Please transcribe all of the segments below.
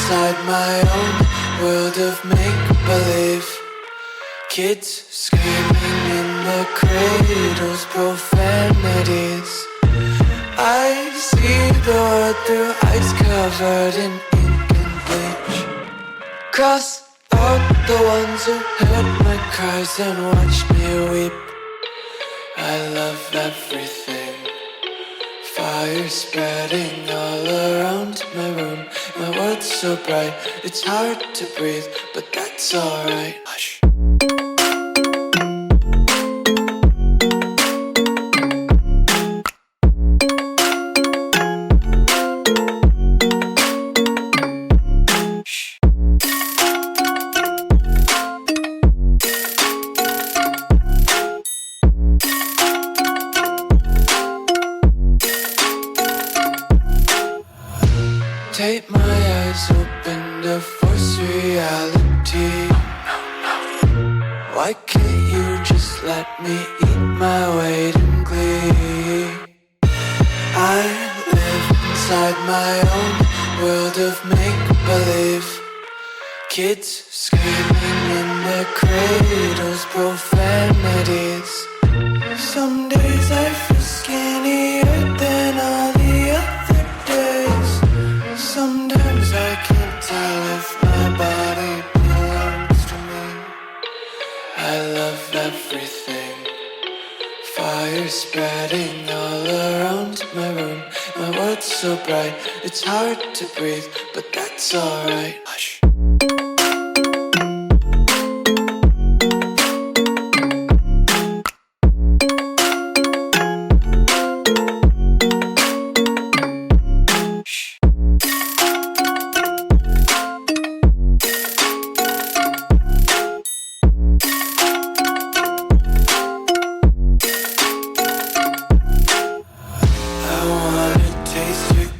inside my own world of make-believe. Kids screaming in the cradles, profanities. I see the world through eyes covered in ink and bleach. Cross out the ones who heard my cries and watched me weep. I love everything. Fire spreading all around my room. My world's so bright, it's hard to breathe, but that's alright. Hush. Take my eyes open to force reality. Why can't you just let me eat my weight in glee? I live inside my own world of make-believe. Kids screaming in their cradles, profanities. Some days I feel skinnier than all the other days. Sometimes I can't tell if my body belongs to me. I love everything. Fire spreading all around my room. My world's so bright, it's hard to breathe, but that's alright. Hush.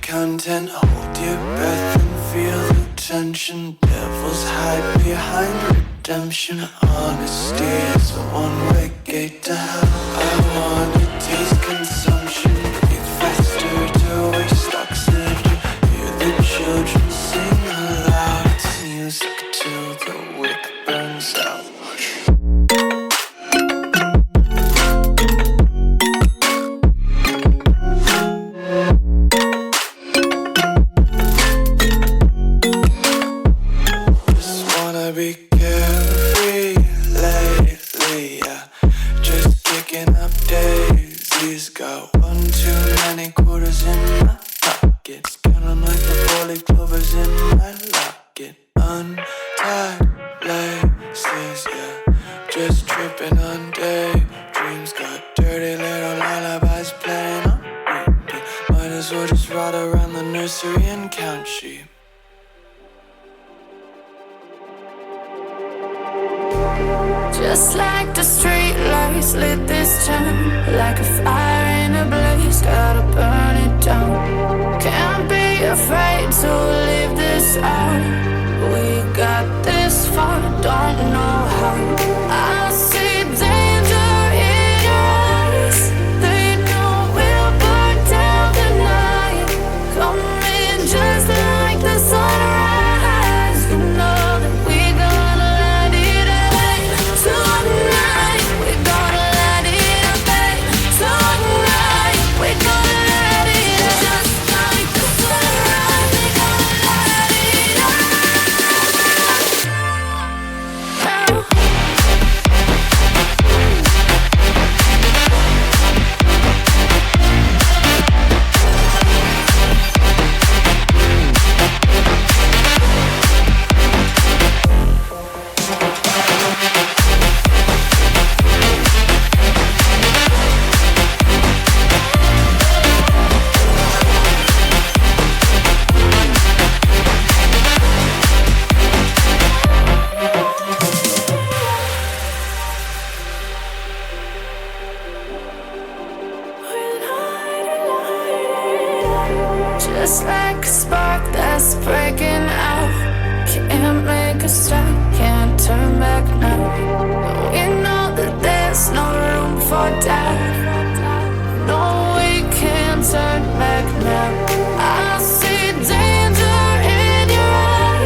Content, hold your breath and feel the tension. Devils hide behind redemption. Honesty is a one-way gate to hell. I wanna taste consumption. Breathe faster to waste oxygen. Hear the children sing aloud. It's music till the wick burns out. Be carefree lately, yeah. Just picking up daisies. Got one too many quarters in my pockets. Count 'em like the 4-leaf clovers in my locket. Untied laces, yeah. Just tripping on daydreams. Got dirty little lullabies playing on repeat. Might as well just ride around the nursery and count sheep. Just like the street lights lit this town, like a fire in a blaze, gotta burn it down. Can't be afraid to leave this out. We got this far, don't know how. I see danger in your eyes. They know we'll burn down the night. Coming just like the sunrise. You know that we're gonna light it up. Tonight, we're gonna light it up, babe. Tonight, we're gonna light it up. Just like the sunrise, we're gonna light it up. Just like a spark that's breaking out. Can't make a stop, can't turn back now. We know that there's no room for doubt. No, we can't turn back now. I see danger in your eyes.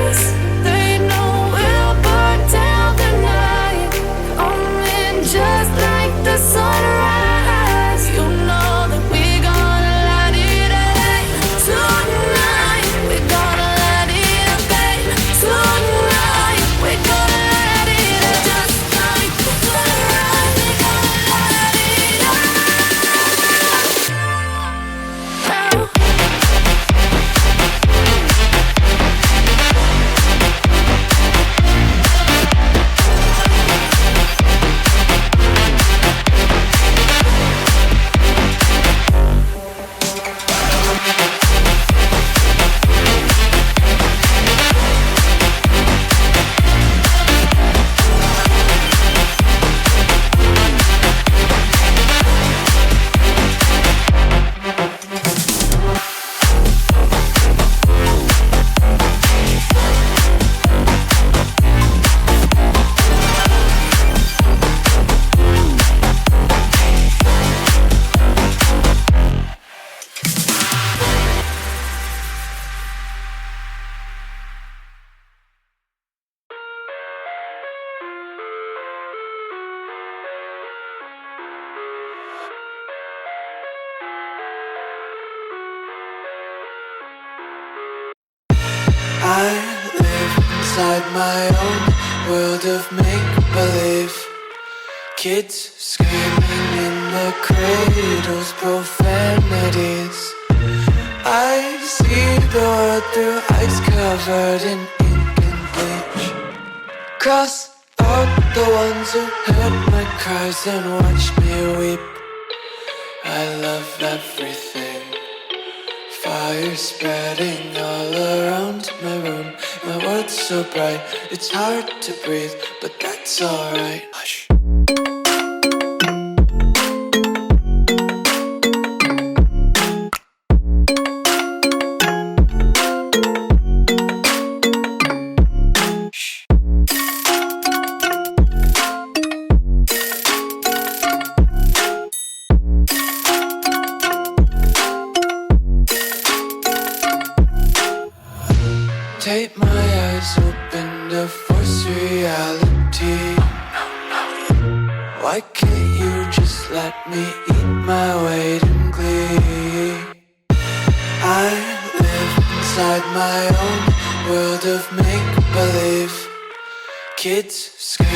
inside my own world of make-believe. Kids screaming in the cradles, profanities. I see the world through eyes covered in ink and bleach. Cross out the ones who heard my cries and watched me weep. I love everything. Fire spreading all around my room. My world's so bright, it's hard to breathe, but that's alright. Hush. Take my eyes open to force reality. Why can't you just let me eat my weight in glee? I live inside my own world of make-believe. Kids scream.